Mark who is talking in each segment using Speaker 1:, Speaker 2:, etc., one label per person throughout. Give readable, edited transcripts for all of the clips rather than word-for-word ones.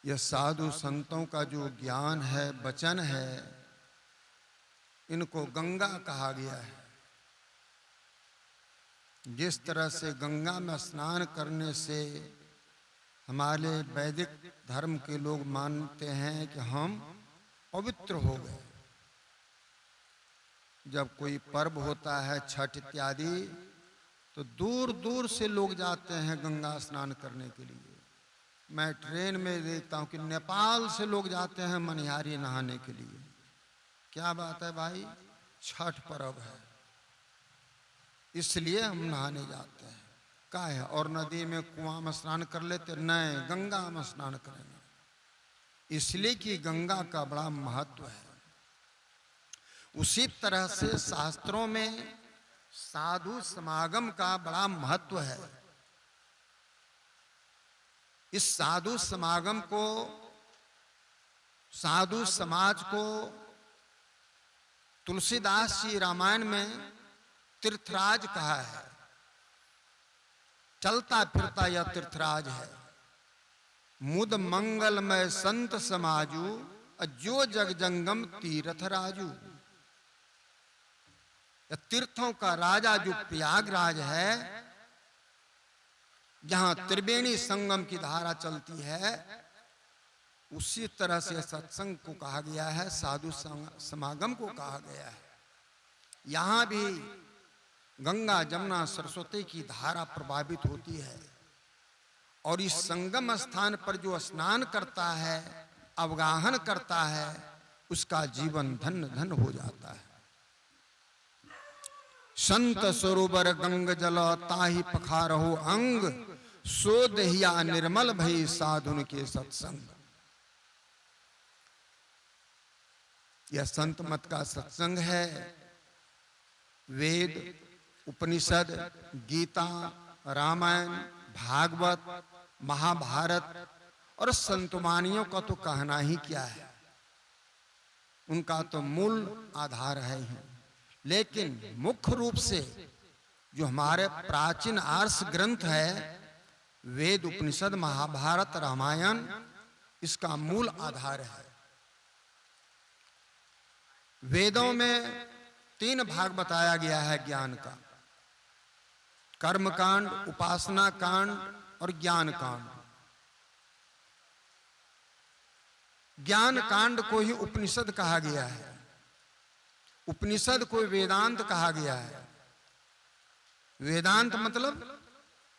Speaker 1: यह साधु संतों का जो ज्ञान है, वचन है, इनको गंगा कहा गया है। जिस तरह से गंगा में स्नान करने से हमारे वैदिक धर्म के लोग मानते हैं कि हम पवित्र हो गए। जब कोई पर्व होता है, छठ इत्यादि, तो दूर दूर से लोग जाते हैं गंगा स्नान करने के लिए। मैं ट्रेन में देखता हूँ कि नेपाल से लोग जाते हैं मनिहारी नहाने के लिए। क्या बात है भाई, छठ पर्व है इसलिए हम नहाने जाते हैं। का है, और नदी में कुआं में स्नान कर लेते? नहीं, गंगा में स्नान करेंगे, इसलिए कि गंगा का बड़ा महत्व है। उसी तरह से शास्त्रों में साधु समागम का बड़ा महत्व है। इस साधु समागम को, साधु समाज को तुलसीदास जी रामायण में तीर्थराज कहा है। चलता फिरता यह तीर्थराज है। मुद मंगलमय संत समाजू, जो जग जंगम तीर्थ राजू। तीर्थों का राजा जो प्रयागराज है, जहां त्रिवेणी संगम की धारा चलती है, उसी तरह से सत्संग को कहा गया है, साधु समागम को कहा गया है। यहां भी गंगा जमुना सरस्वती की धारा प्रभावित होती है, और इस संगम स्थान पर जो स्नान करता है, अवगाहन करता है, उसका जीवन धन्य धन्य हो जाता है। संत सरोवर गंग जल ताहि पखारहो अंग, सो दहिया निर्मल भई साधुन के सत्संग। यह संत मत का सत्संग है। वेद, उपनिषद, गीता, रामायण, भागवत, महाभारत और संतवानियों का तो कहना ही क्या है, उनका तो मूल आधार है ही। लेकिन मुख्य रूप से जो हमारे प्राचीन आर्ष ग्रंथ है, वेद, उपनिषद, महाभारत, रामायण, इसका मूल आधार है। वेदों में 3 भाग बताया गया है ज्ञान का: कर्म कांड, उपासना कांड और ज्ञान कांड। ज्ञान कांड को ही उपनिषद कहा गया है, उपनिषद को वेदांत कहा गया है। वेदांत मतलब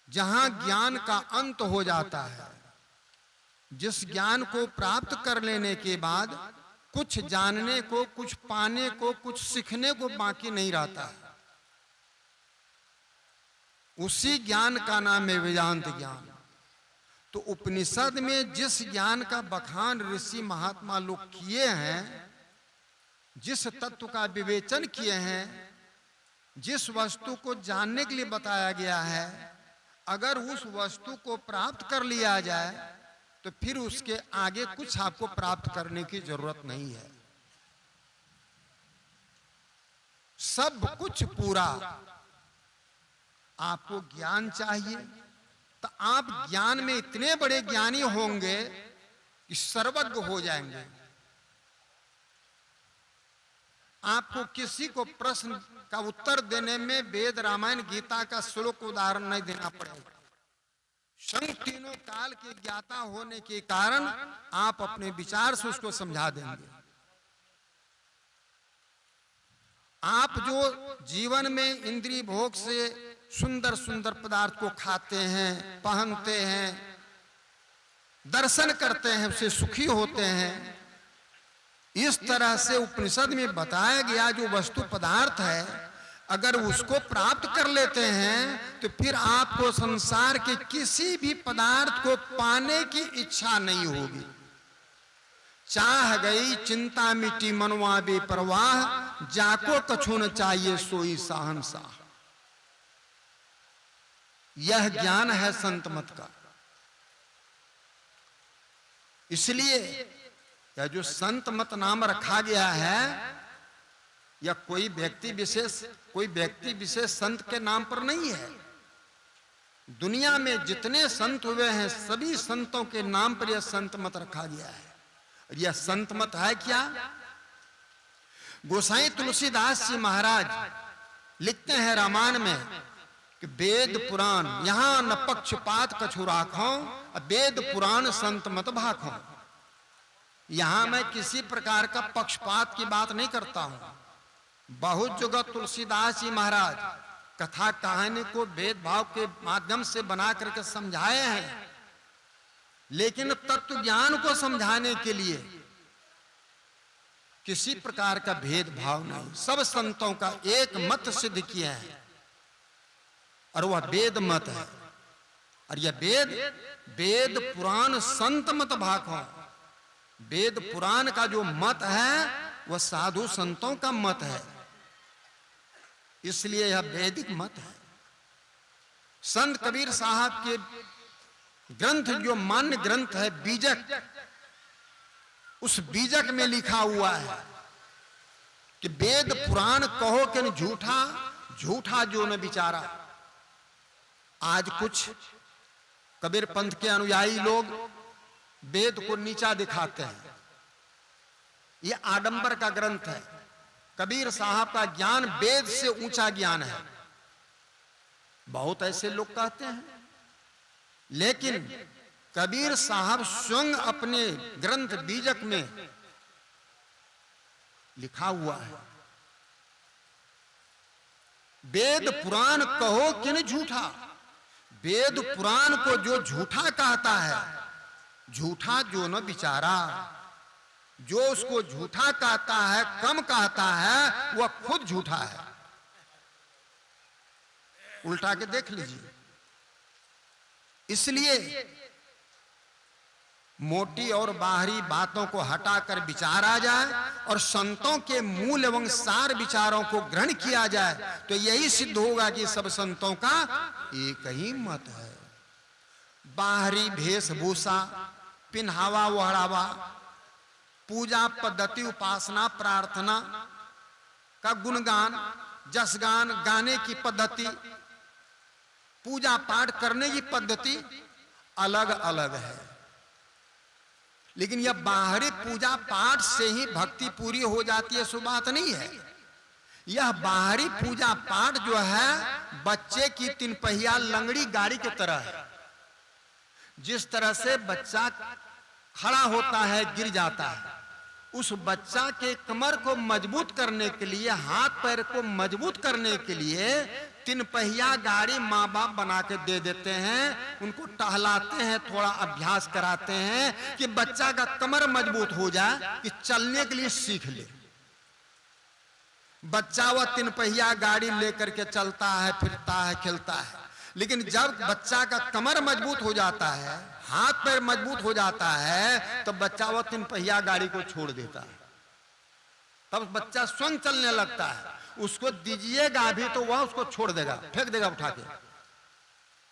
Speaker 1: जहां ज्ञान का अंत हो जाता है, जिस ज्ञान को प्राप्त कर लेने के बाद कुछ जानने को, कुछ पाने को, कुछ सीखने को बाकी नहीं रहता है, उसी ज्ञान का नाम है वेदांत ज्ञान। तो उपनिषद में जिस ज्ञान का बखान ऋषि महात्मा लोग किए हैं, जिस तत्व का विवेचन किए हैं, जिस वस्तु को जानने के लिए बताया गया है, अगर उस वस्तु को प्राप्त कर लिया जाए तो फिर उसके आगे कुछ आपको प्राप्त करने की जरूरत नहीं है। सब कुछ पूरा। आपको ज्ञान चाहिए तो आप ज्ञान में इतने बड़े ज्ञानी होंगे कि सर्वज्ञ हो जाएंगे। आपको किसी को प्रश्न का उत्तर देने में वेद, रामायण, गीता का श्लोक उदाहरण नहीं देना पड़ेगा। संग तीनों काल के ज्ञाता होने के कारण आप अपने विचार से उसको समझा देंगे। आप जो जीवन में इंद्रिय भोग से सुंदर सुंदर पदार्थ को खाते हैं, पहनते हैं, दर्शन करते हैं, उससे सुखी होते हैं, इस तरह से उपनिषद में बताया गया जो वस्तु पदार्थ है, अगर उसको प्राप्त कर लेते हैं तो फिर आपको संसार के किसी भी पदार्थ को पाने की इच्छा नहीं होगी। चाह गई चिंता मिटी मनवा बेपरवाह, जाको कछु न चाहिए सोई शहंशाह। यह ज्ञान है संत मत का। इसलिए यह जो संत मत नाम रखा गया है, या कोई व्यक्ति विशेष संत के नाम पर नहीं है। दुनिया में जितने संत हुए हैं सभी संतों के नाम पर यह संत मत रखा गया है। और यह संत मत है क्या? गोसाई तुलसीदास जी महाराज लिखते हैं रामायण में कि वेद पुराण यहां न पक्षपात कछु राखो, वेद पुराण संत मत भाखो। यहां मैं किसी प्रकार का पक्षपात की बात नहीं करता हूं। बहुत जगह तुलसीदास जी महाराज कथा कहानी को भेदभाव के माध्यम से बना करके समझाए हैं, लेकिन तत्व ज्ञान को समझाने के लिए किसी प्रकार का भेदभाव नहीं, सब संतों का एक मत सिद्ध किया है और वह वेद मत है। और यह वेद पुराण संत मत भाखो। वेद पुराण का जो मत है वह साधु संतों का मत है, इसलिए यह वैदिक मत है। संत कबीर साहब के ग्रंथ जो मान्य ग्रंथ है बीजक, उस बीजक में लिखा हुआ है कि वेद पुराण कहो कि न झूठा, झूठा जो न विचारा। आज कुछ कबीर पंथ के अनुयायी लोग वेद को नीचा दिखाते हैं। यह आडंबर का ग्रंथ है। कबीर साहब का ज्ञान वेद से ऊंचा ज्ञान है, बहुत ऐसे लोग कहते हैं। लेकिन कबीर साहब स्वयं अपने ग्रंथ बीजक में लिखा हुआ है, वेद पुराण कहो कि न झूठा। वेद पुराण को जो झूठा कहता है, झूठा जो न विचारा, जो उसको झूठा कहता है, कम कहता है, वह खुद झूठा है। उल्टा के देख लीजिए। इसलिए मोटी और बाहरी बातों को हटाकर विचारा जाए और संतों के मूल एवं सार विचारों को ग्रहण किया जाए, तो यही सिद्ध होगा कि सब संतों का एक ही मत है। बाहरी वेशभूषा, पिन्हावा ओढ़ावा, पूजा पद्धति, उपासना प्रार्थना का गुणगान, जसगान गाने की पद्धति, पूजा पाठ करने की पद्धति अलग अलग है। लेकिन यह बाहरी पूजा पाठ से ही भक्ति पूरी हो जाती है, सो बात नहीं है। यह बाहरी पूजा पाठ जो है बच्चे की तीन पहिया लंगड़ी गाड़ी की तरह है। जिस तरह से बच्चा खड़ा होता है, गिर जाता है, उस बच्चा के कमर को मजबूत करने के लिए, हाथ पैर को मजबूत करने के लिए तीन पहिया गाड़ी माँ बाप बना के दे देते हैं। उनको टहलाते हैं, थोड़ा अभ्यास कराते हैं कि बच्चा का कमर मजबूत हो जाए, कि चलने के लिए सीख ले। बच्चा वह तीन पहिया गाड़ी लेकर के चलता है, फिरता है, खेलता है। लेकिन जब बच्चा का कमर मजबूत हो जाता है, हाथ पैर मजबूत हो जाता है, तो बच्चा वह तीन पहिया गाड़ी को छोड़ देता है। तब बच्चा स्वयं चलने लगता है। उसको दीजिएगा भी तो वह उसको छोड़ देगा, फेंक देगा उठा के,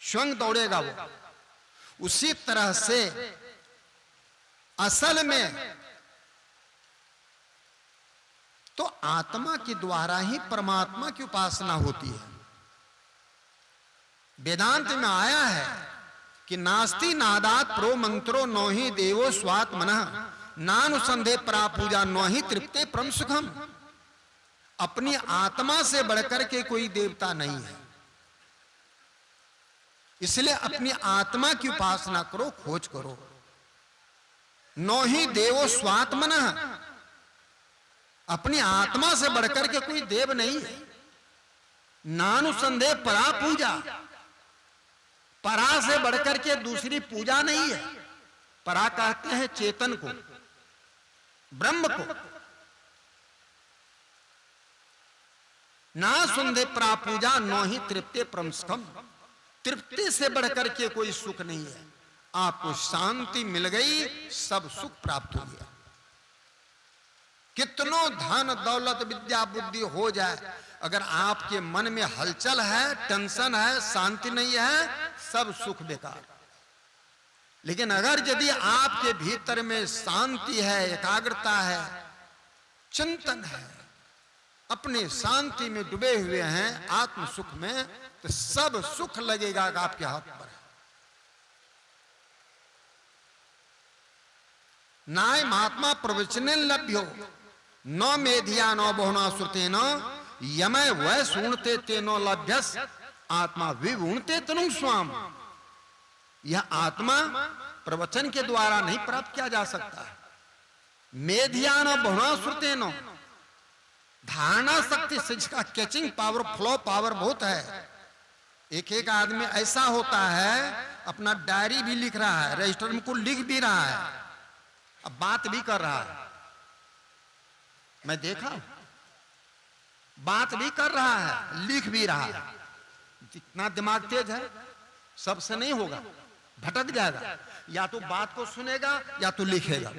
Speaker 1: स्वयं दौड़ेगा वो। उसी तरह से असल में तो आत्मा के द्वारा ही परमात्मा की उपासना होती है। वेदांत में आया है कि नास्ति नादात प्रो मंत्रो नोहि देवो स्वात्मनः नानुसंधे परा पूजा नोहि तृप्ते परम सुखम। अपनी आत्मा से बढ़कर के कोई देवता नहीं है, इसलिए अपनी आत्मा की उपासना करो, खोज करो। नोहि देवो स्वात्मनः, अपनी आत्मा से बढ़कर के कोई देव नहीं है। नानुसंधे परा पूजा, परा से बढ़कर के दूसरी पूजा नहीं है। परा कहते हैं चेतन को, ब्रह्म को। ना सुंधे परा पूजा नो ही तृप्ते परम सुखम। तृप्ति से बढ़कर के कोई सुख नहीं है। आपको शांति मिल गई, सब सुख प्राप्त हो गया। कितनों धन दौलत विद्या बुद्धि हो जाए, अगर आपके मन में हलचल है, टेंशन है, शांति नहीं है, सब सुख बेकार। लेकिन अगर यदि आपके भीतर में शांति है, एकाग्रता है, चिंतन है, अपने शांति में डूबे हुए हैं, आत्म सुख में, तो सब सुख लगेगा कि आपके हाथ पर है। नाय महात्मा प्रवचने लभ्यो न मेधिया न बहुना श्रुतेन यमय वह सुनते तेनो लभ्यस आत्मा विगुणते तनु स्वाम। यह आत्मा प्रवचन के द्वारा नहीं प्राप्त किया जा सकता। मेधिया न बहुना श्रुतेन, धारणा शक्ति से जिसका कैचिंग पावर, फ्लो पावर बहुत है। एक एक आदमी ऐसा होता है अपना डायरी भी लिख रहा है, रजिस्टर में कुछ लिख भी रहा है, अब बात भी कर रहा है। मैं देखा, बात भी कर रहा है, लिख भी रहा है। इतना दिमाग तेज है, सबसे नहीं होगा, भटक जाएगा। या तो बात को सुनेगा या तो लिखेगा।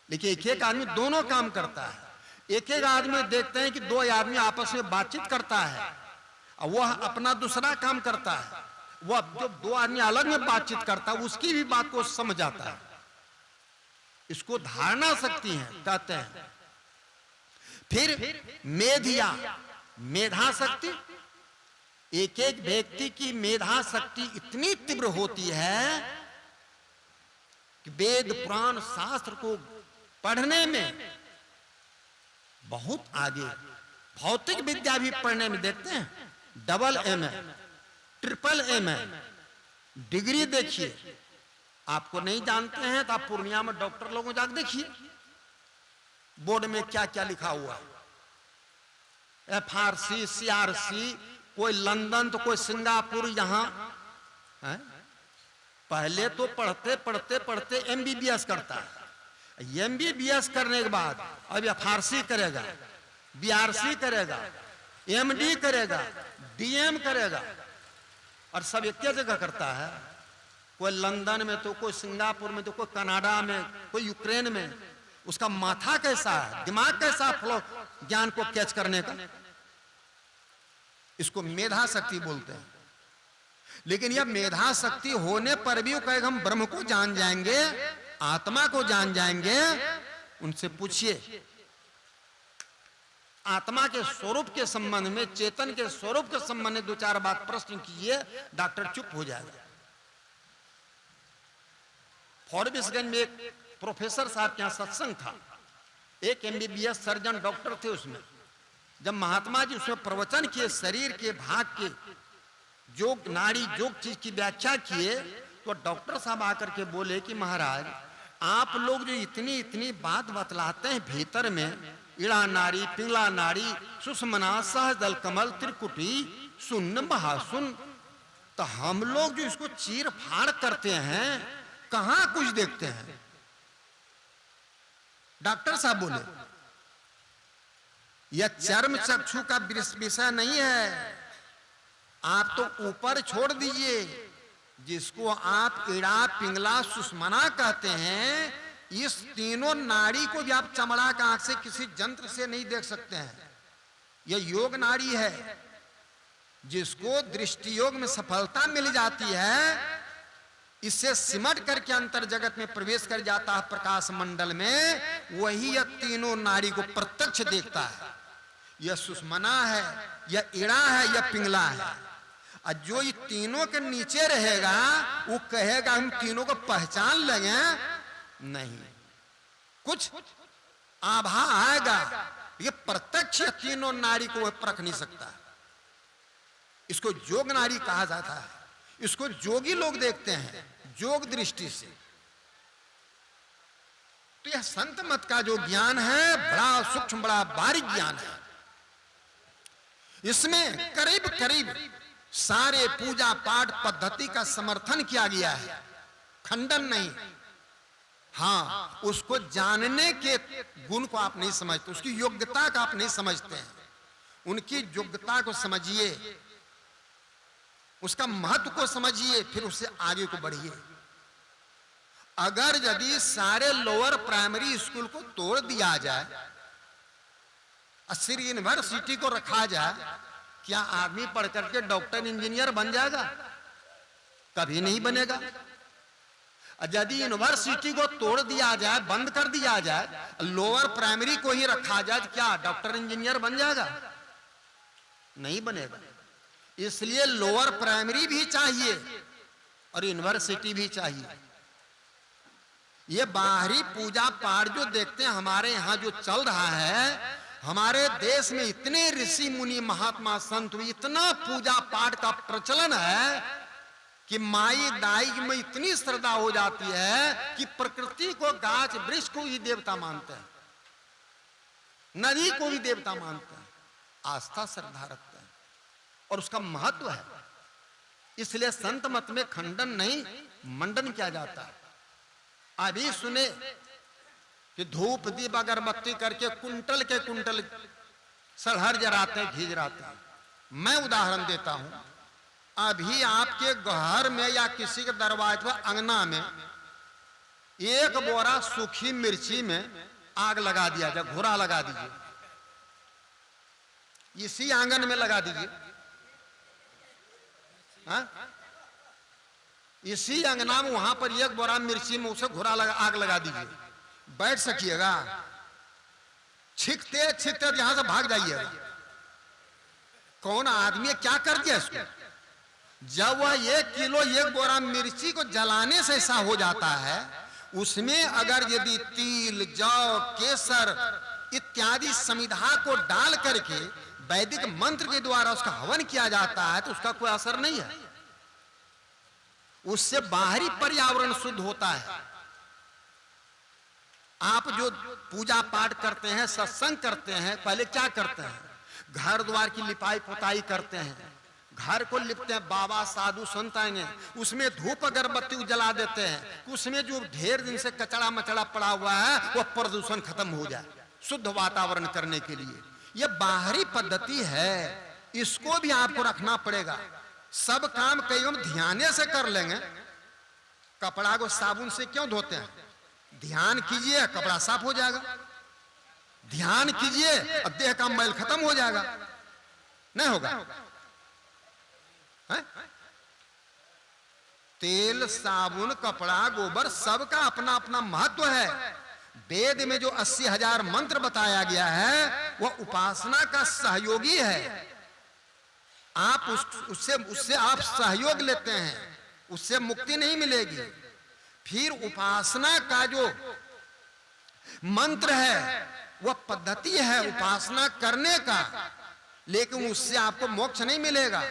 Speaker 1: लेकिन एक एक आदमी दोनों काम करता है। एक एक आदमी देखते हैं कि दो आदमी आपस में बातचीत करता है और वह अपना दूसरा काम करता है। वह जो दो आदमी अलग में बातचीत करता है उसकी भी बात को समझ आता है। इसको धारणा शक्ति है कहते हैं। फिर मेधिया, मेधा शक्ति, एक एक व्यक्ति की मेधा शक्ति इतनी तीव्र होती है कि वेद पुराण शास्त्र को पढ़ने में बहुत आगे, भौतिक विद्या भी पढ़ने में देखते हैं डबल एम है, ट्रिपल एम है, डिग्री देखिए। आपको नहीं जानते हैं तो आप पूर्णिया में डॉक्टर लोगों जाकर देखिए बोर्ड में क्या क्या लिखा हुआ है। FRC, CRC, कोई लंदन तो कोई सिंगापुर, यहां है। पहले तो पढ़ते पढ़ते पढ़ते MBBS करता है। MBBS करने के बाद अब FRC करेगा, BRC करेगा, MD करेगा, DM करेगा, और सब एक जगह करता है। कोई लंदन में तो कोई सिंगापुर में तो कोई कनाडा में, कोई यूक्रेन में। उसका माथा कैसा है, दिमाग कैसा फ्लो ज्ञान को कैच करने का। इसको मेधा शक्ति बोलते हैं। लेकिन यह मेधा शक्ति होने पर भी वो कहेगा हम ब्रह्म को जान जाएंगे, आत्मा को जान जाएंगे। उनसे पूछिए आत्मा के स्वरूप के संबंध में, चेतन के स्वरूप के संबंध में दो चार बात प्रश्न कीजिए, डॉक्टर चुप हो जाएगा। फॉरबिसगंज में एक प्रोफेसर साहब के यहाँ सत्संग था। एक MBBS सर्जन डॉक्टर थे। उसमें जब महात्मा जी उसमें प्रवचन किए, शरीर के भाग के जो नाड़ी जो चीज की व्याख्या किए, तो डॉक्टर साहब आकर के बोले कि महाराज आप लोग जो इतनी इतनी बात बतलाते हैं भीतर में, इड़ा नाड़ी, पिंगला नाड़ी, सुषमना, सहजल कमल, त्रिकुटी, सुन्न, महासुन, तो हम लोग जो इसको चीर फाड़ करते हैं कहां कुछ देखते हैं। डॉक्टर साहब बोले यह चर्म चक्षु का विषय नहीं है, आप तो ऊपर छोड़ दीजिए। जिसको आप इड़ा, पिंगला, सुषमना कहते हैं, इस तीनों नाड़ी को भी आप चमड़ा का आंख से किसी जंत्र से नहीं देख सकते हैं। यह योग नाड़ी है। जिसको दृष्टि योग में सफलता मिल जाती है, इससे सिमट करके अंतर जगत में प्रवेश कर जाता है प्रकाश मंडल में, वही यह तीनों नाड़ी को प्रत्यक्ष देखता है। यह सुषमना है, यह इड़ा है, यह पिंगला है। और जो ये तीनों के नीचे रहेगा वो कहेगा हम तीनों को पहचान लगे नहीं, कुछ आभा आएगा। ये प्रत्यक्ष तीनों नाड़ी को वह परख नहीं सकता। इसको योग नाड़ी कहा जाता है। इसको जोगी लोग देखते हैं योग दृष्टि से। तो यह संत मत का जो ज्ञान है बड़ा सूक्ष्म, बड़ा बारीक ज्ञान है। इसमें करीब करीब सारे पूजा पाठ पद्धति का समर्थन किया गया है, खंडन नहीं। हाँ, उसको जानने के गुण को आप नहीं समझते, उसकी योग्यता का आप नहीं समझते हैं। उनकी योग्यता को समझिए, उसका महत्व को समझिए, फिर उससे आगे को बढ़िए। अगर यदि सारे लोअर प्राइमरी स्कूल को तोड़ दिया जाए, श्री यूनिवर्सिटी को रखा जाए, क्या आदमी पढ़ करके डॉक्टर इंजीनियर बन जाएगा? कभी नहीं बनेगा। यदि यूनिवर्सिटी को तोड़ दिया जाए, बंद कर दिया जाए, लोअर प्राइमरी को ही रखा जाए, क्या डॉक्टर इंजीनियर बन जाएगा? नहीं बनेगा। इसलिए लोअर प्राइमरी भी चाहिए और यूनिवर्सिटी भी चाहिए। ये बाहरी पूजा पाठ जो देखते हैं हमारे यहाँ जो चल रहा है, हमारे देश में इतने ऋषि मुनि महात्मा संत, इतना पूजा पाठ का प्रचलन है कि माई दाई में इतनी श्रद्धा हो जाती है कि प्रकृति को, गाछ वृक्ष को ही देवता मानते हैं, नदी को भी देवता मानते हैं, आस्था श्रद्धा रखते हैं और उसका महत्व है। इसलिए संत मत में खंडन नहीं, मंडन किया जाता है। अभी सुने कि धूप दीप अगरबत्ती करके कुंटल के कुंटल सड़हर जराते हैं, घी जराते हैं। मैं उदाहरण देता हूं, अभी आपके घर में या किसी के दरवाजे पर अंगना में एक बोरा सूखी मिर्ची में आग लगा दिया जाए, घोरा लगा दीजिए, इसी आंगन में लगा दीजिए, इसी अंगना में वहां पर एक बोरा मिर्ची में उसे घोरा आग लगा दीजिए, बैठ सकिएगा? छिकते छिकते यहां से भाग जाइएगा। कौन आदमी क्या कर दिया इसको? जब वह 1 किलो 1 बोरा मिर्ची को जलाने से ऐसा हो जाता है, उसमें अगर यदि तिल, जौ, केसर इत्यादि समिधा को डाल करके वैदिक मंत्र के द्वारा उसका हवन किया जाता है तो उसका कोई असर नहीं है। उससे बाहरी पर्यावरण शुद्ध होता है। आप जो पूजा पाठ करते हैं, सत्संग करते हैं, पहले क्या करते हैं? घर द्वार की लिपाई पुताई करते हैं, घर को लिपते हैं, बाबा साधु संत आएंगे, उसमें धूप अगरबत्ती जला देते हैं, उसमें जो ढेर दिन से कचड़ा मचड़ा पड़ा हुआ है वह प्रदूषण खत्म हो जाए, शुद्ध वातावरण करने के लिए। यह बाहरी पद्धति है, इसको भी आपको रखना पड़ेगा। सब काम कई हम ध्यान से कर लेंगे। कपड़ा को साबुन से क्यों धोते हैं? ध्यान कीजिए, कपड़ा साफ हो जाएगा। ध्यान कीजिए और देह का मैल खत्म हो जाएगा। नहीं होगा? है? तेल, साबुन, कपड़ा, गोबर सबका अपना अपना महत्व है। वेद में जो 80,000 मंत्र बताया गया है वह उपासना का सहयोगी है। आप उससे आप सहयोग लेते हैं, उससे मुक्ति नहीं मिलेगी। फिर उपासना का जो मंत्र है वह पद्धति है उपासना करने का, लेकिन उससे आपको मोक्ष नहीं मिलेगा।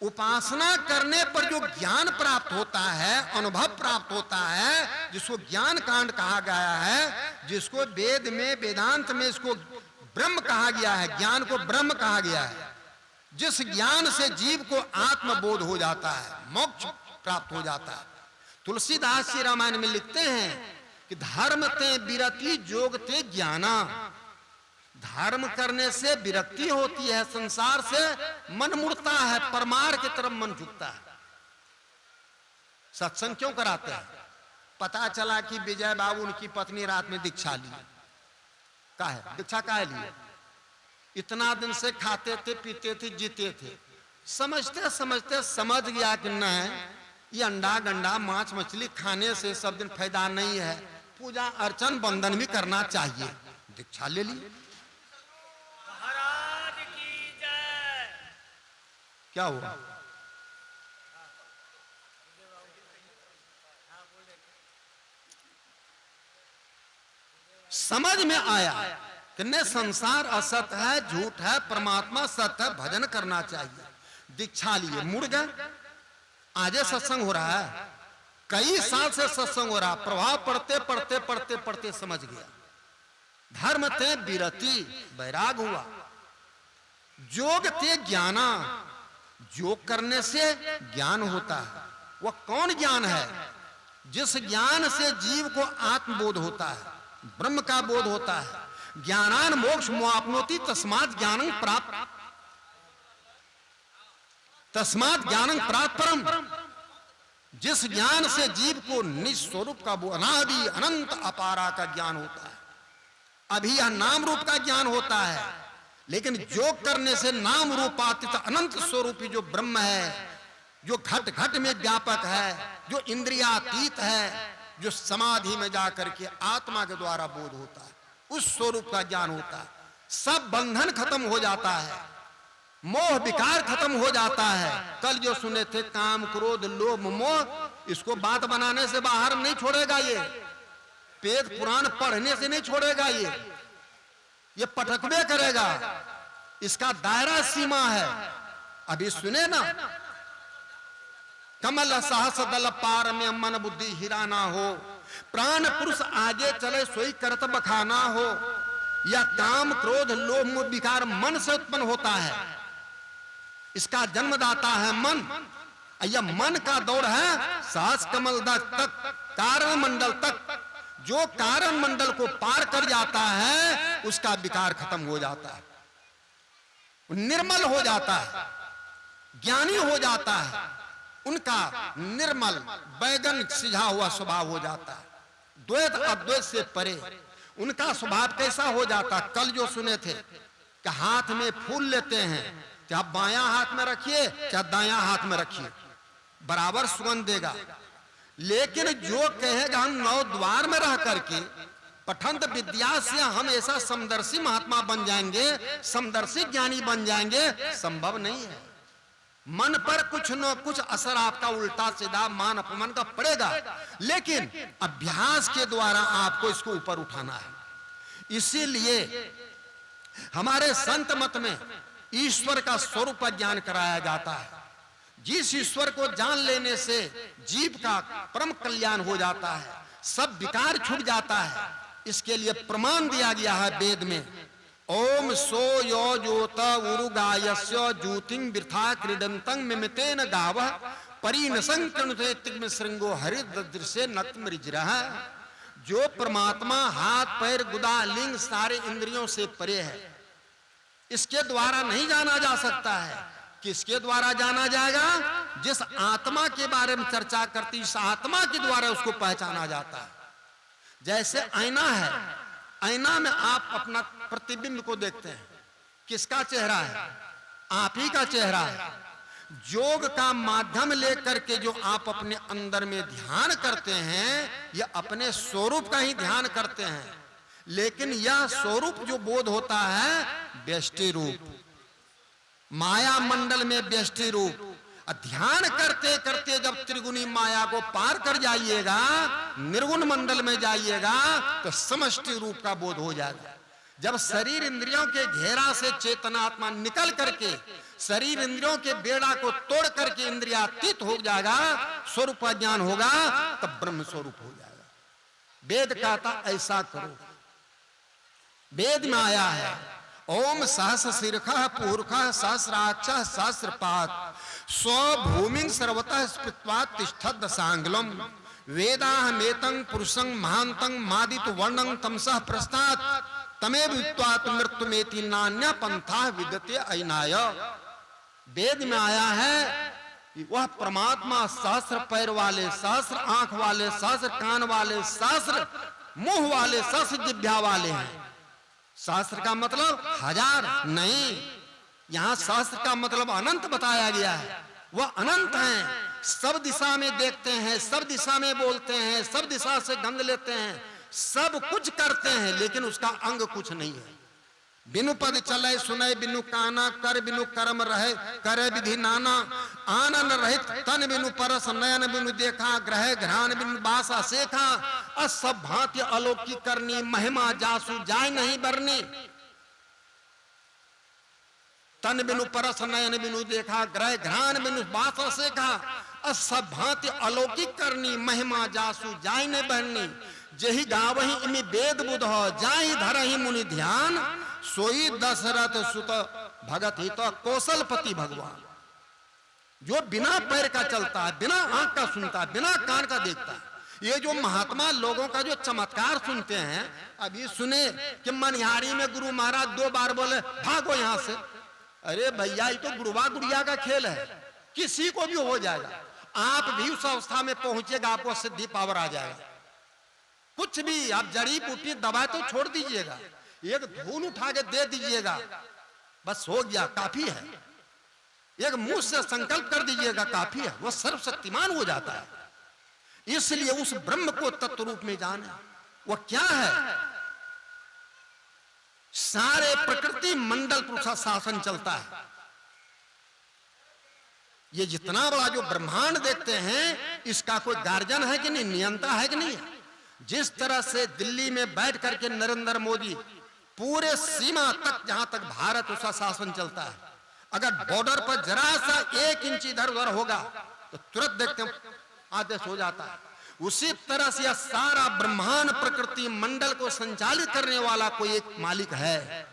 Speaker 1: उपासना करने पर जो ज्ञान प्राप्त होता है, अनुभव प्राप्त होता है, जिसको ज्ञान कांड कहा गया है, जिसको वेद में, वेदांत में इसको ब्रह्म कहा गया है, ज्ञान को ब्रह्म कहा गया है। जिस ज्ञान से जीव को आत्मबोध हो जाता है, मोक्ष प्राप्त हो जाता है। तुलसीदास जी रामायण में लिखते हैं कि धर्म ते विरति जोग ते ज्ञाना। धर्म करने से विरक्ति होती है, संसार से मन मुड़ता है, परमार की तरफ मन झुकता है। सत्संग क्यों कराते हैं? पता चला कि विजय बाबू उनकी पत्नी रात में दीक्षा ली। का है दीक्षा? का है लिए? इतना दिन से खाते थे, पीते थे, जीते थे। समझते समझते समझ गया कि नहीं, ये अंडा गंडा मांस मछली खाने से सब दिन फायदा नहीं है, पूजा अर्चन बंधन भी करना चाहिए। दीक्षा ले ली।
Speaker 2: महाराज की जय।
Speaker 1: क्या हुआ? समझ में आया कि न संसार असत है, झूठ है, परमात्मा सत्य है, भजन करना चाहिए। दीक्षा लिए, मुड़ गए। आजे सत्संग हो रहा है, कई साल से सत्संग हो रहा, प्रभाव पढ़ते पढ़ते पढ़ते पढ़ते समझ गया। धर्म ते विरति, वैराग हुआ। जोग ते ज्ञाना, योग करने से ज्ञान होता है। वह कौन ज्ञान है? जिस ज्ञान से जीव को आत्मबोध होता है, ब्रह्म का बोध होता है। ज्ञानान मोक्ष मोआप्नोति तस्मात् ज्ञानं प्राप्त, तस्मात् ज्ञानं प्राप्त परम। जिस ज्ञान से जीव को निज स्वरूप का, वो अनादि अनंत अपारा का ज्ञान होता है। अभी यह नाम रूप का ज्ञान होता है, लेकिन योग करने से नाम रूपातीत अनंत स्वरूपी जो ब्रह्म है, जो घट घट में व्यापक है, जो इंद्रियातीत है, जो समाधि में जाकर के आत्मा के द्वारा बोध होता है, उस स्वरूप का ज्ञान होता है। सब बंधन खत्म हो जाता है, मोह विकार खत्म हो जाता है। कल जो सुने थे काम क्रोध लोभ मोह, इसको बात बनाने से बाहर नहीं छोड़ेगा ये, वेद पुराण पढ़ने से नहीं छोड़ेगा ये पटकबे करेगा। इसका दायरा सीमा है। अभी सुने ना, कमल सहस दल पार में मन बुद्धि हीरा ना हो, प्राण पुरुष आगे चले सोई करत बखाना हो। यह काम क्रोध लोभ मोह विकार मन से उत्पन्न होता है, इसका जन्मदाता है मन। यह मन का दौड़ है सहस कमल तक, कारण मंडल तक। जो कारण मंडल को पार कर जाता है उसका विकार खत्म हो जाता है, निर्मल हो जाता है, ज्ञानी हो जाता है। उनका निर्मल बैगन सिझा हुआ स्वभाव हो जाता है, द्वैत अद्वैत से परे उनका स्वभाव कैसा हो जाता। कल जो सुने थे कि हाथ में फूल लेते हैं, चाहे बायां हाथ में रखिए चाहे दायां हाथ में रखिए, बराबर सुगंध देगा। लेकिन जो कहेगा हम नौ द्वार में रह करके पठंत विद्या से हम ऐसा समदर्शी महात्मा बन जाएंगे, समदर्शी ज्ञानी बन जाएंगे, संभव नहीं है। मन पर कुछ न कुछ असर आपका उल्टा सीधा मान अपमान का पड़ेगा, लेकिन अभ्यास के द्वारा आपको इसको ऊपर उठाना है। इसीलिए हमारे संत मत में ईश्वर का स्वरूप ज्ञान कराया जाता है। जिस ईश्वर को जान लेने से जीव का परम कल्याण हो जाता है, सब विकार छूट जाता है। इसके लिए प्रमाण दिया गया है वेद में, ओम सो यो ज्योत उरुगायस्य ज्योतिं वृथा क्रीडन्तं मिमितेन गावः परिणसं कृणुते तिग्म श्रृंगो हरिदृश्य नक्तमरिजरः। जो परमात्मा हाथ पैर गुदा लिंग सारे इंद्रियों से परे है, इसके द्वारा नहीं जाना जा सकता है। किसके द्वारा जाना जाएगा? जिस आत्मा के बारे में चर्चा करती, इस आत्मा के द्वारा उसको पहचाना जाता है। जैसे आईना है, आईना में आप अपना प्रतिबिंब को देखते हैं, किसका चेहरा है? आप ही का चेहरा है। योग का माध्यम लेकर के जो आप अपने अंदर में ध्यान करते हैं, यह अपने स्वरूप का ही ध्यान करते हैं। लेकिन यह स्वरूप जो बोध होता है व्यष्टि रूप, माया मंडल में व्यष्टि रूप। ध्यान करते करते जब त्रिगुणी माया को पार कर जाइएगा, निर्गुण मंडल में जाइएगा, तो समष्टि रूप का बोध हो जाएगा। जब शरीर इंद्रियों के घेरा से चेतनात्मा निकल करके शरीर इंद्रियों के बेड़ा को तोड़ करके इंद्रियातीत हो जाएगा, स्वरूप का ज्ञान होगा, तब ब्रह्म स्वरूप हो जाएगा। वेद कहता ऐसा करो। वेद में आया है ओम सहस्र शीर्षः पूर्वः सहस्राक्षः सहस्रपाद स्वभूमिं सर्वतः स्पृत्वा तिष्ठत् दशांगुलम् वेदाहमेतं पुरुषं महान्तं मादित वर्णं तमसः प्रस्तात् तमेव विद्वात् मृत्युमेति नान्य पंथा विद्यते अयनाय। वेद में आया है कि वह परमात्मा सहस्र पैर वाले, सहस्र आंख वाले, सहस्र कान वाले, सहस्र मुंह वाले, सहस्र जिह्वा वाले हैं। सहस्र का मतलब हजार नहीं, यहां सहस्र का मतलब अनंत बताया गया है। वह अनंत हैं, सब दिशा में देखते हैं, सब दिशा में बोलते हैं, सब दिशा से गंध लेते हैं, सब कुछ करते हैं, लेकिन उसका अंग कुछ नहीं है। बिनु पद चले सुने बिनु काना, कर बिनु कर्म रहे करे विधि नाना, आनन रहित तन बिनु परस नयन बिनु देखा, ग्रह घ्राण बिनु बासा सेखा, असब भांति अलौकिक करनी महिमा जासु जाय नहीं बरनी। तन बिनु परस नयन बिनु देखा, ग्रह घ्राण बिनु बासा सेखा, असब भांति अलौकिक करनी महिमा जासु जाय नहीं बरनी। जही गावही इमि वेद बुध जाहि धरहि मुनि ध्यान, सोई दशरथ सुत भगत ही तो कौशलपति भगवान। जो बिना पैर का चलता है, बिना आंख का सुनता है, बिना कान का देखता है। ये जो महात्मा लोगों का जो चमत्कार सुनते हैं, अभी सुने कि मनिहारी में गुरु महाराज 2 बार बोले भागो यहां से। अरे भैया, ये तो गुरुवा गुड़िया का खेल है, किसी को भी हो जाएगा। आप भी उस अवस्था में पहुंचेगा, आपको सिद्धि पावर आ जाएगा। कुछ भी आप जड़ी बूटी दवा तो छोड़ दीजिएगा, एक धूल उठा के दे दीजिएगा, बस हो गया, काफी है। एक मुंह से संकल्प कर दीजिएगा काफी है, वह सर्वशक्तिमान हो जाता है। इसलिए उस ब्रह्म को तत्व रूप में जाने। वह क्या है? सारे प्रकृति मंडल पर शासन चलता है। ये जितना बड़ा जो ब्रह्मांड देखते हैं, इसका कोई गार्जियन है कि नहीं, नियंता है कि नहीं? जिस तरह से दिल्ली में बैठ करके नरेंद्र मोदी पूरे सीमा तक, जहां तक भारत, उसका शासन चलता है। अगर बॉर्डर पर जरा सा 1 इंच इधर उधर होगा तो तुरंत देखते हैं आदेश हो जाता है। उसी तरह से यह सारा ब्रह्मांड प्रकृति मंडल को संचालित करने वाला कोई एक मालिक है,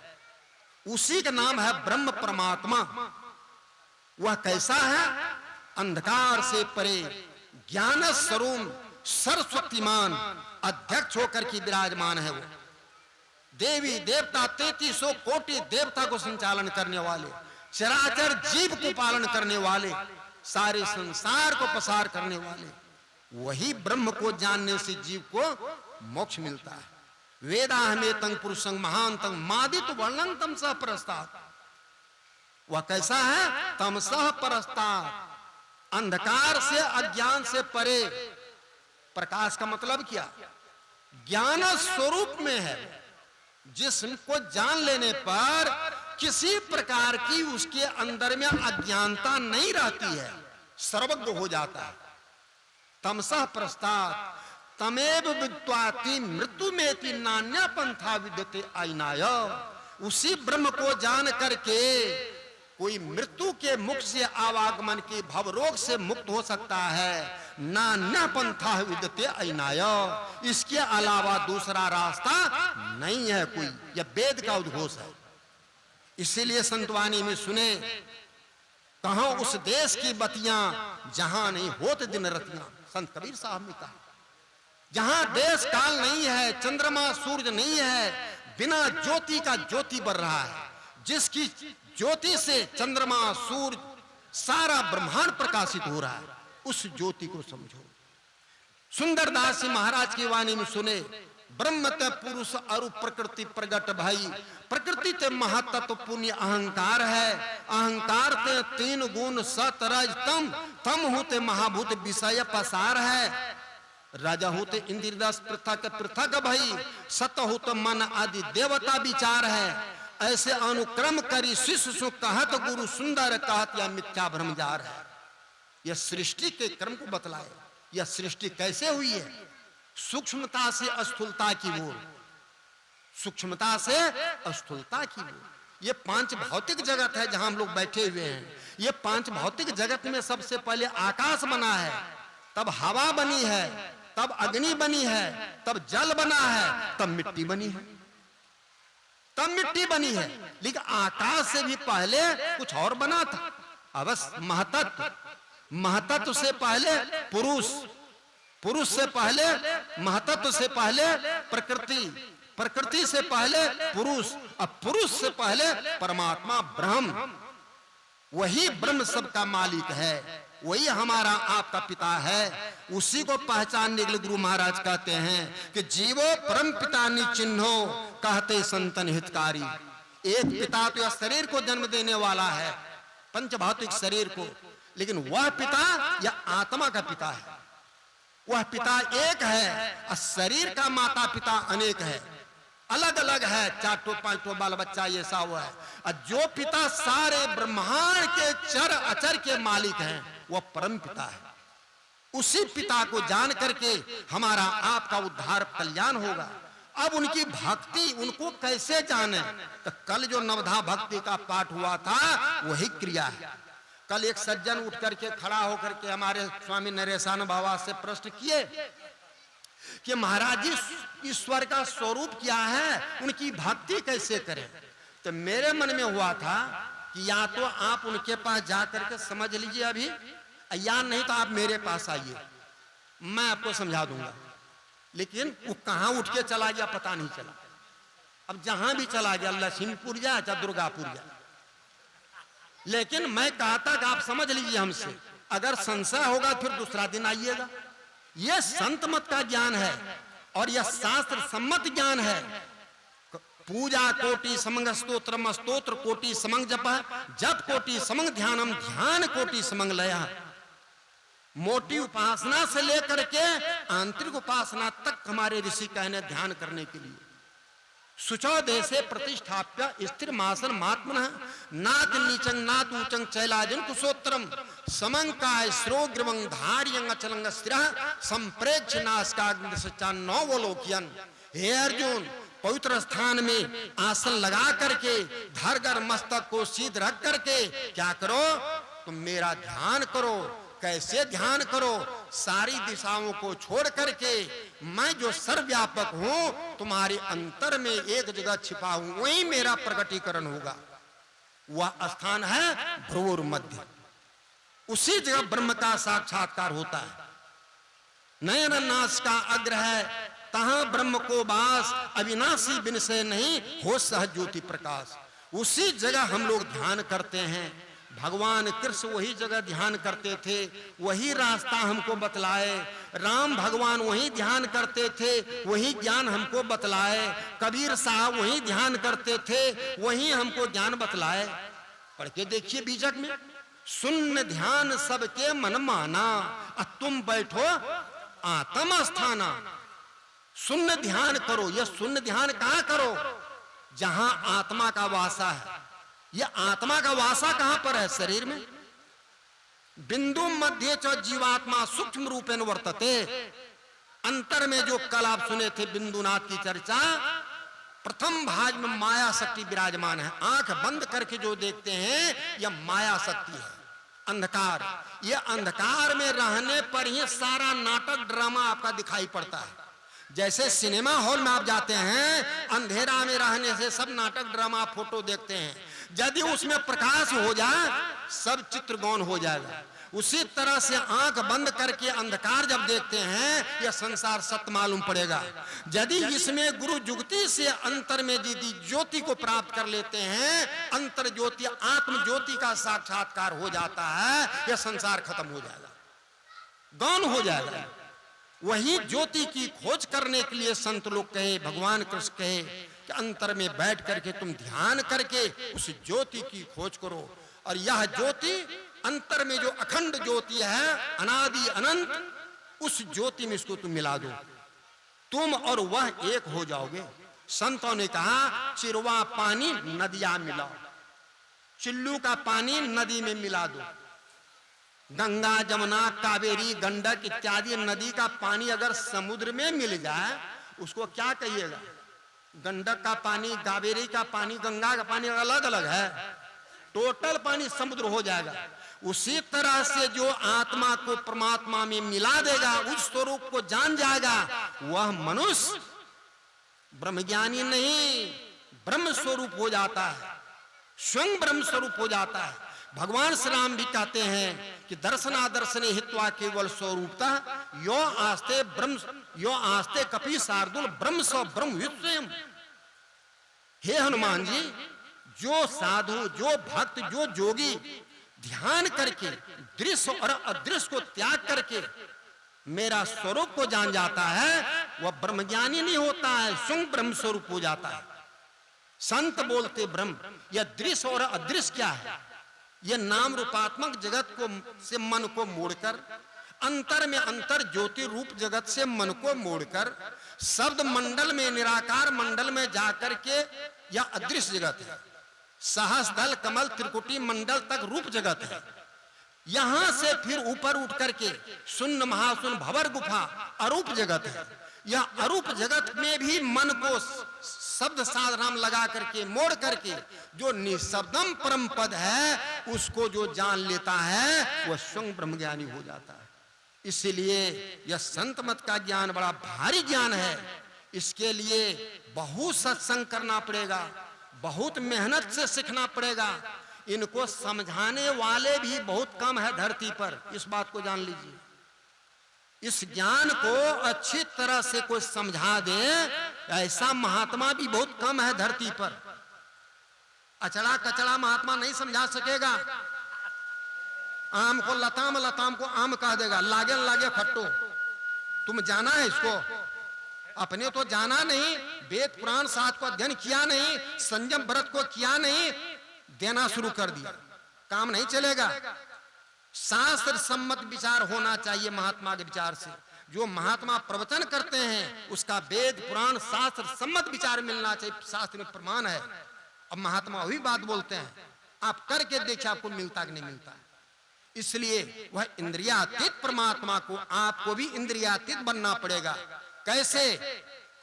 Speaker 1: उसी का नाम है ब्रह्म परमात्मा। वह कैसा है? अंधकार से परे, ज्ञान स्वरूप, सर्वशक्तिमान, अध्यक्ष होकर के विराजमान है। वो देवी देवता 3300 कोटि देवता को संचालन करने वाले, चराचर जीव को पालन करने वाले, सारे संसार को प्रसार करने वाले, वही ब्रह्म को जानने से जीव को मोक्ष मिलता है। वेदा हमें तंग पुरुषंग महानतंग मादित वर्णन तमसः परस्तात्। वह कैसा है? तमसः परस्तात्, अंधकार से, अज्ञान से परे। प्रकाश का मतलब क्या? ज्ञान स्वरूप में है, जिसको जान लेने पर किसी प्रकार की उसके अंदर में अज्ञानता नहीं रहती है, सर्वज्ञ हो जाता है। तमसः परस्तात् तमेव विद्वाति मृत्यु में नान्या पंथा विद्यते आइनाय। उसी ब्रह्म को जान करके कोई मृत्यु के मुख से आवागमन के भवरोग से मुक्त हो सकता है। नान्या पंथा विद्यते आइनाय, इसके अलावा दूसरा रास्ता नहीं है कोई। यह वेद का उद्घोष है। इसीलिए संतवाणी में सुने, कहो उस देश की बतियां जहां नहीं होते दिन रतियां। संत कबीर साहब ने कहा, जहां देश काल नहीं है, चंद्रमा सूरज नहीं है, बिना ज्योति का ज्योति बढ़ रहा है, जिसकी ज्योति से चंद्रमा सूरज सारा ब्रह्मांड प्रकाशित हो रहा है, उस ज्योति को समझो। सुंदरदास जी महाराज की वाणी में सुने, ब्रह्म ते पुरुष अरु प्रकृति प्रगट भाई। प्रकृति ते महतत्व पुण्य अहंकार है, अहंकार ते 3 गुण सत रज तम, तम होते महाभूत विषय पसार है। राजा होते इंद्रदास पृथक पृथक भई, सत होते मन आदि देवता विचार है। ऐसे अनुक्रम करी शिष्य सु कहत गुरु सुंदर कहत, या मिथ्या भ्रम जार है। यह सृष्टि के क्रम को बतलाए। यह सृष्टि कैसे हुई है? सूक्ष्मता से स्थूलता की ओर, सूक्ष्मता से स्थूलता की ओर। ये 5 भौतिक जगत है जहां हम लोग बैठे हुए हैं। ये 5 भौतिक जगत में सबसे पहले आकाश बना है, तब हवा बनी है, तब अग्नि बनी है, तब जल बना है, तब मिट्टी बनी है, तब मिट्टी बनी है। लेकिन आकाश से भी पहले कुछ और बना था। अवश्य महतत्व, महतत्व से पहले पुरुष, पुरुष से पहले महतत्व से पहले प्रकृति, प्रकृति से पहले पुरुष, अब पुरुष से पहले परमात्मा ब्रह्म। वही ब्रह्म सबका मालिक है, वही हमारा आपका पिता है। उसी को पहचानने के लिए गुरु महाराज कहते हैं कि जीवो परम पिता निचिन्हो कहते संतन हितकारी। एक पिता तो यह शरीर को जन्म देने वाला है, पंचभौतिक शरीर को, लेकिन वह पिता या आत्मा का पिता है। वह पिता एक है और शरीर का माता पिता अनेक है, अलग अलग है, 4 5 बाल बच्चा ये सा हुआ है। और जो पिता सारे ब्रह्मांड के चर अचर के मालिक हैं, वह परम पिता है। उसी पिता को जान करके हमारा आपका उद्धार कल्याण होगा। अब उनकी भक्ति, उनको कैसे जाने? तो कल जो नवधा भक्ति का पाठ हुआ था वही क्रिया है। कल एक सज्जन उठ करके खड़ा होकर के हमारे स्वामी नरेशान बाबा से प्रश्न किए कि महाराज जी ईश्वर का स्वरूप क्या है, उनकी भक्ति कैसे करें? तो मेरे मन में हुआ था कि या तो आप उनके पास जा करके समझ लीजिए अभी, या नहीं तो आप मेरे पास आइए, मैं आपको समझा दूंगा। लेकिन वो कहां उठ के चला गया पता नहीं चला। अब जहां भी चला गया, लक्ष्मीपुर जा चाहे दुर्गापुर जा, लेकिन मैं कहता कि आप समझ लीजिए हमसे, अगर संशय होगा फिर दूसरा दिन आइएगा। यह संत मत का ज्ञान है और यह शास्त्र सम्मत ज्ञान है। पूजा कोटि समंग स्तोत्रम स्तोत्र कोटि समंग जप जप कोटि समंग ध्यानम ध्यान कोटि समंग लया। मोटी उपासना से लेकर के आंतरिक उपासना तक हमारे ऋषि कहने ध्यान करने के लिए। शुचौ देशे प्रतिष्ठाप्य स्थिर मासन महात्मनः नाक नीचंग नात ऊचंग चैलाजन कुशोत्तरम समंकाय श्रोग्रवंग धार्यंग अचलंग स्थिरः संप्रेक्ष नासकाग्निश्चान्नवलोकयन्। हे अर्जुन, पवित्र स्थान में आसन लगा करके धर कर मस्तक को सीध रख करके क्या करो, तुम मेरा ध्यान करो। कैसे ध्यान करो? सारी दिशाओं को छोड़ करके मैं जो सर्वव्यापक हूं तुम्हारे अंतर में एक जगह छिपा हूं, वहीं मेरा प्रकटीकरण होगा। वह स्थान है भ्रुवोर मध्य, उसी जगह ब्रह्म का साक्षात्कार होता है। नयन नाश का अग्र है, तहां ब्रह्म को वास, अविनाशी बिन से नहीं हो सहज ज्योति प्रकाश। उसी जगह हम लोग ध्यान करते हैं। भगवान कृष्ण वही जगह ध्यान करते थे, वही रास्ता हमको बतलाए। राम भगवान वही ध्यान करते थे, वही ज्ञान हमको बतलाए। कबीर साहब वही ध्यान करते थे, वही हमको ज्ञान बतलाए। पढ़ के देखिए बीजक में, शून्य ध्यान सबके मन माना, तुम बैठो आत्म स्थाना। शून्य ध्यान करो। यह शून्य ध्यान कहां करो? जहां आत्मा का वासा है। यह आत्मा का वासा कहां पर है? शरीर में। बिंदु मध्य च जीवात्मा सूक्ष्म रूपेण वर्तते। अंतर में जो कल आप सुने थे बिंदुनाथ की चर्चा, प्रथम भाग में माया शक्ति विराजमान है। आंख बंद करके जो देखते हैं यह माया शक्ति है, अंधकार। यह अंधकार में रहने पर ही सारा नाटक ड्रामा आपका दिखाई पड़ता है। जैसे सिनेमा हॉल में आप जाते हैं, अंधेरा में रहने से सब नाटक ड्रामा फोटो देखते हैं। यदि उसमें प्रकाश हो जाए सब चित्र गौण हो जाएगा। उसी तरह से आंख बंद करके अंधकार जब देखते हैं यह संसार सत्य मालूम पड़ेगा। यदि इसमें गुरु जुगती से अंतर में यदि ज्योति को प्राप्त कर लेते हैं, अंतर ज्योति आत्म ज्योति का साक्षात्कार हो जाता है, यह संसार खत्म हो जाएगा, गौण हो जाएगा। वही ज्योति की खोज करने के लिए संत लोग कहे, भगवान कृष्ण कहे कि अंतर में बैठ करके तुम ध्यान करके उस ज्योति की खोज करो। और यह ज्योति अंतर में जो अखंड ज्योति है, अनादि अनंत, उस ज्योति में इसको तुम मिला दो, तुम और वह एक हो जाओगे। संतों ने कहा चिरवा पानी नदियां मिलाओ, चिल्लू का पानी नदी में मिला दो। गंगा जमुना कावेरी गंडक इत्यादि नदी का पानी अगर समुद्र में मिल जाए उसको क्या कहिएगा? गंडक का पानी, कावेरी का पानी, गंगा का पानी अलग अलग है, टोटल पानी समुद्र हो जाएगा। उसी तरह से जो आत्मा को परमात्मा में मिला देगा, उस स्वरूप को जान जाएगा, वह मनुष्य ब्रह्मज्ञानी नहीं, ब्रह्म स्वरूप हो जाता है, स्वयं ब्रह्म स्वरूप हो जाता है। भगवान श्री राम भी कहते हैं कि दर्शना दर्शने हित्वा केवल स्वरूपता यो आस्ते ब्रह्म, यो आस्ते कपि शार्दुल ब्रह्म स्व ब्रह्म स्वयं। हे हनुमान जी, जो साधु, जो भक्त, जो जोगी ध्यान करके दृश्य और अदृश्य को त्याग करके मेरा स्वरूप को जान जाता है, वह ब्रह्मज्ञानी नहीं होता है, स्वयं ब्रह्म स्वरूप हो जाता है। संत बोलते ब्रह्म, यह दृश्य और अदृश्य क्या है? यह नाम रूपात्मक जगत को से मन को मोड़कर, अंतर में अंतर ज्योति रूप जगत से मन को मोड़कर शब्द मंडल में, निराकार मंडल में जाकर के यह अदृश्य जगत है। सहस दल कमल त्रिकुटी मंडल तक रूप जगत है। यहां से फिर ऊपर उठ करके शून्य महाशून्य भवर गुफा अरूप जगत है। यह अरूप जगत में भी मन को शब्द साधनाम लगा करके मोड़ करके जो निशब्दम परम पद है उसको जो जान लेता है वह स्वयं ब्रह्मज्ञानी हो जाता है। इसलिए यह संत मत का ज्ञान बड़ा भारी ज्ञान है। इसके लिए बहुत सत्संग करना पड़ेगा, बहुत मेहनत से सीखना पड़ेगा। इनको समझाने वाले भी बहुत कम है धरती पर, इस बात को जान लीजिए। इस ज्ञान को अच्छी तरह से कोई समझा दे ऐसा महात्मा भी बहुत कम है धरती पर। अचड़ा कचड़ा महात्मा नहीं समझा सकेगा। आम को लताम, लताम को आम कह देगा, लागे न लागे खट्टो। तुम जाना है इसको? अपने तो जाना नहीं, वेद पुराण शास्त्र को अध्ययन किया नहीं, संयम व्रत को किया नहीं, देना शुरू कर दिया, काम नहीं चलेगा। शास्त्र सम्मत विचार होना चाहिए महात्मा के विचार से। जो महात्मा प्रवचन करते हैं उसका वेद पुराण शास्त्र सम्मत विचार मिलना चाहिए, शास्त्र में प्रमाण है। अब महात्मा वही बात बोलते हैं, आप करके देखिए आपको मिलता कि नहीं मिलता। इसलिए वह इंद्रियातीत परमात्मा को आपको भी इंद्रियातीत बनना पड़ेगा। कैसे?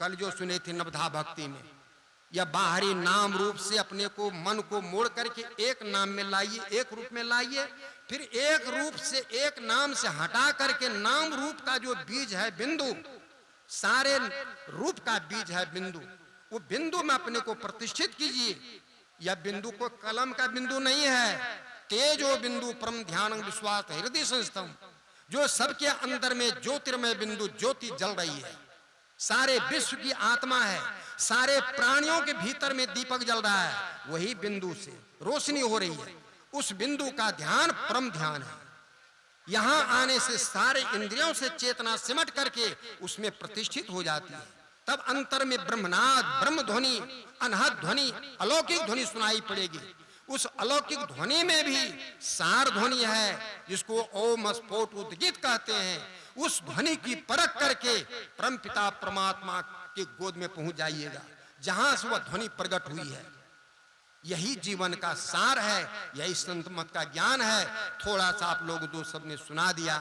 Speaker 1: कल जो सुने थे नवधा भक्ति में, या बाहरी नाम रूप से अपने को मन को मोड़ करके एक नाम में लाइए, एक रूप में लाइए, फिर एक रूप से एक नाम से हटा करके नाम रूप का जो बीज है बिंदु, सारे रूप का बीज है बिंदु, वो बिंदु में अपने को प्रतिष्ठित कीजिए। यह बिंदु को कलम का बिंदु नहीं है, तेजो बिंदु परम ध्यान विश्वास हृदय संस्थम, जो सबके अंदर में ज्योतिर्मय बिंदु ज्योति जल रही है, सारे विश्व की आत्मा है, सारे प्राणियों के भीतर में दीपक जल रहा है, वही बिंदु से रोशनी हो रही है। उस बिंदु का ध्यान परम ध्यान है। यहां आने से सारे इंद्रियों से चेतना सिमट करके उसमें प्रतिष्ठित हो जाती है। तब अंतर में ब्रह्मनाद, ब्रह्म ध्वनि, अनहद ध्वनि, अलौकिक ध्वनि सुनाई पड़ेगी। उस अलौकिक ध्वनि में भी सार ध्वनि है, जिसको ओम स्फोट उद्गीत कहते हैं। उस ध्वनि की परख करके परम पिता परमात्मा के गोद में पहुंच जाइएगा, जहां से वह ध्वनि प्रकट हुई है। यही जीवन का सार है, यही संत मत का ज्ञान है। थोड़ा सा आप लोग दो सबने सुना दिया।